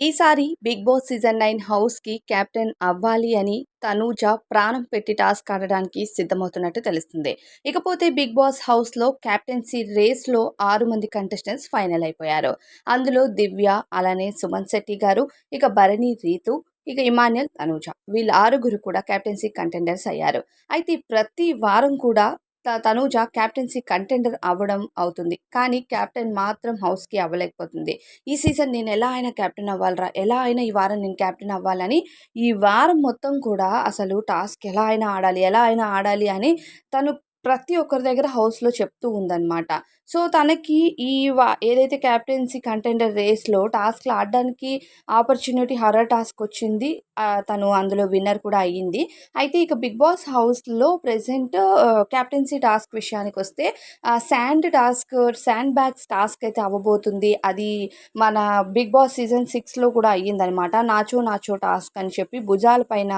ఈసారి 'big boss' season 9 హౌస్‌కి captain అవ్వాలి అని తనూజ ప్రాణం పెట్టి టాస్క్ ఆడడానికి సిద్ధమవుతున్నట్టు తెలుస్తుంది. ఇకపోతే 'బిగ్ బాస్' హౌస్‌లో కెప్టెన్సీ రేస్‌లో 6 మంది కంటెస్టెంట్స్ ఫైనల్ అయిపోయారు. అందులో దివ్య, అలానే సుమన్ శెట్టి గారు, ఇక భరణి, రీతు, ఇక ఇమాన్యుల్, తనూజ వీళ్ళు ఆరుగురు కూడా కెప్టెన్సీ కంటెండర్స్ అయ్యారు. అయితే ప్రతి వారం కూడా తనూజ కెప్టెన్సీ కంటెండర్ అవ్వడం అవుతుంది. కానీ కెప్టెన్ మాత్రం హౌస్‌కి అవ్వలేకపోతుంది. ఈ సీజన్ నేను ఎలా అయినా కెప్టెన్ అవ్వాలిరా! ఎలా అయినా ఈ వారం నేను కెప్టెన్ అవ్వాలని ఈ వారం మొత్తం కూడా అసలు టాస్క్ ఎలా అయినా ఆడాలి, ఎలా అయినా ఆడాలి అని తను ప్రతి ఒక్కరి దగ్గర హౌస్‌లో చెప్తూ ఉందనమాట. సో, తనకి ఈ ఏదైతే కెప్టెన్సీ కంటెండర్ రేస్‌లో టాస్క్‌లు ఆడడానికి ఆపర్చునిటీ హారర్ టాస్క్ వచ్చింది. తను అందులో విన్నర్ కూడా అయ్యింది. అయితే ఇక 'బిగ్ బాస్' హౌస్‌లో ప్రెజెంట్ కెప్టెన్సీ టాస్క్ విషయానికొస్తే శాండ్ బ్యాగ్స్ టాస్క్ అయితే అవ్వబోతుంది. అది మన 'బిగ్ బాస్' సీజన్ 6లో కూడా అయ్యిందనమాట. నాచో నాచో టాస్క్ అని చెప్పి భుజాల పైన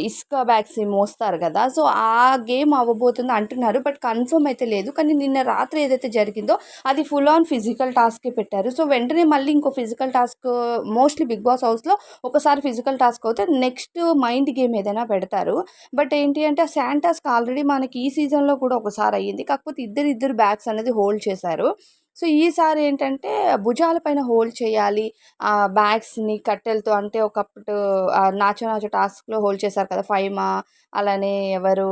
ఇసుక బ్యాగ్స్ మోస్తారు గదా! సో, ఆ గేమ్ అవ్వబోతుంది అంటున్నారు. బట్ కన్ఫర్మ్ అయితే లేదు. కానీ నిన్న రాత్రి ఏదైతే జరిగిందో అది ఫుల్ ఆన్ ఫిజికల్ టాస్కే పెట్టారు. సో, వెంటనే మళ్ళీ ఇంకో physical task mostly 'Bigg Boss' హౌస్‌లో ఒకసారి ఫిజికల్ టాస్క్ అవుతే నెక్స్ట్ మైండ్ గేమ్ ఏదైనా పెడతారు. బట్ ఏంటి అంటే ఆ శాండ్ టాస్క్ ఆల్రెడీ మనకి ఈ సీజన్‌లో కూడా ఒకసారి అయ్యింది. కాకపోతే ఇద్దరిద్దరు బ్యాగ్స్ అనేది హోల్డ్ చేశారు. సో, ఈసారి ఏంటంటే భుజాల పైన హోల్డ్ చేయాలి. బ్యాగ్స్‌ని కట్టెలతో అంటే ఒకప్పుడు 'నాచో నాచో' టాస్క్‌లో హోల్డ్ చేశారు కదా! ఫైమా అలానే ఎవరు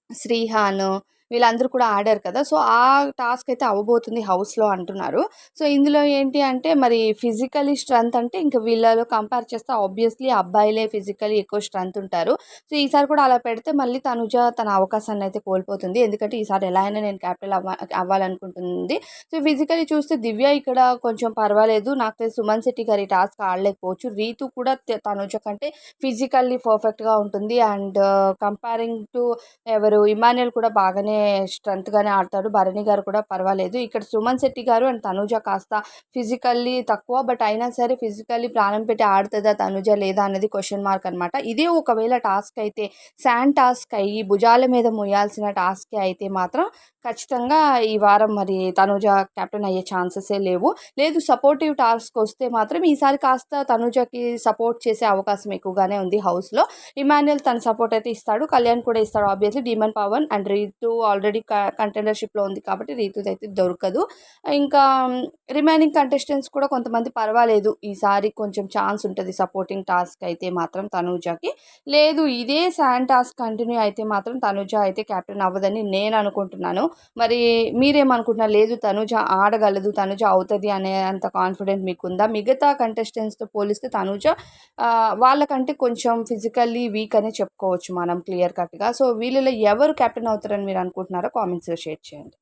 శ్రీహాను వీళ్ళందరూ కూడా ఆడారు కదా! సో, ఆ టాస్క్ అయితే అవ్వబోతుంది హౌస్‌లో అంటున్నారు. సో, ఇందులో ఏంటి అంటే మరి ఫిజికల్లీ స్ట్రెంత్ అంటే ఇంక వీళ్ళలో కంపేర్ చేస్తే ఆబ్వియస్‌లీ అబ్బాయిలే ఫిజికల్లీ ఎక్కువ స్ట్రెంత్ ఉంటారు. సో, ఈసారి కూడా అలా పెడితే మళ్ళీ తనుజ తన అవకాశాన్నయితే కోల్పోతుంది. ఎందుకంటే ఈసారి ఎలా అయినా నేను కెప్టెన్ అవ్వాలనుకుంటుంది. సో, ఫిజికల్లీ చూస్తే దివ్య ఇక్కడ కొంచెం పర్వాలేదు. నాకు తెలిసి సుమన్ శెట్టి గారు ఈ టాస్క్ ఆడలేకపోవచ్చు. రీతు కూడా తనుజ కంటే ఫిజికల్లీ పర్ఫెక్ట్‌గా ఉంటుంది. అండ్ కంపేరింగ్ టు ఎవరు 'ఇమాన్యుల్' కూడా బాగానే స్ట్రెంగ్త్‌గానే ఆడతాడు. 'భరణి' గారు కూడా పర్వాలేదు. ఇక్కడ 'సుమన్ శెట్టి' గారు అండ్ 'తనూజ' కాస్త ఫిజికల్లీ తక్కువ. బట్ అయినా సరే ఫిజికల్లీ ప్రాణం పెట్టి ఆడుతదా 'తనూజ' లేదా అనేది క్వెషన్ మార్క్ అనమాట. ఇదే ఒకవేళ టాస్క్ అయితే శాండ్ టాస్క్ అయ్యి భుజాల మీద మోయాల్సిన టాస్కే అయితే మాత్రం ఖచ్చితంగా ఈ వారం మరి 'తనూజ' కెప్టెన్ అయ్యే ఛాన్సెసే లేవు. లేదు సపోర్టివ్ టాస్క్ వస్తే మాత్రం ఈసారి కాస్త 'తనూజకి' సపోర్ట్ చేసే అవకాశం ఎక్కువగానే ఉంది హౌస్‌లో. 'ఇమాన్యుల్' తన సపోర్ట్ అయితే ఇస్తాడు. కళ్యాణ్ కూడా ఇస్తాడు obviously. 'Demon Pavan' and Ritu already కంటెండర్‌షిప్‌లో ఉంది కాబట్టి రీతుదైతే దొరకదు. ఇంకా రిమైనింగ్ కంటెస్టెంట్స్ కూడా కొంతమంది పర్వాలేదు. ఈసారి కొంచెం ఛాన్స్ ఉంటది సపోర్టింగ్ టాస్క్ అయితే మాత్రం తనూజకి. లేదు ఇదే శాండ్ టాస్క్ కంటిన్యూ అయితే మాత్రం తనూజ అయితే కెప్టెన్ అవ్వదని నేను అనుకుంటున్నాను. మరి మీరేమనుకుంటున్నారు? లేదు తనూజ ఆడగలదు, తనూజ అవుతది అనే అంత కాన్ఫిడెంట్ మీకుందా? మిగతా కంటెస్టెంట్స్‌తో పోలిస్తే తనూజ వాళ్ళకంటే కొంచెం ఫిజికల్లీ వీక్ అనే చెప్పుకోవచ్చు మనం క్లియర్ కట్‌గా. సో, వీళ్ళలో ఎవరు కెప్టెన్ అవుతారని మీరు అనుకుంటున్నారో కామెంట్స్‌లో షేర్ చేయండి.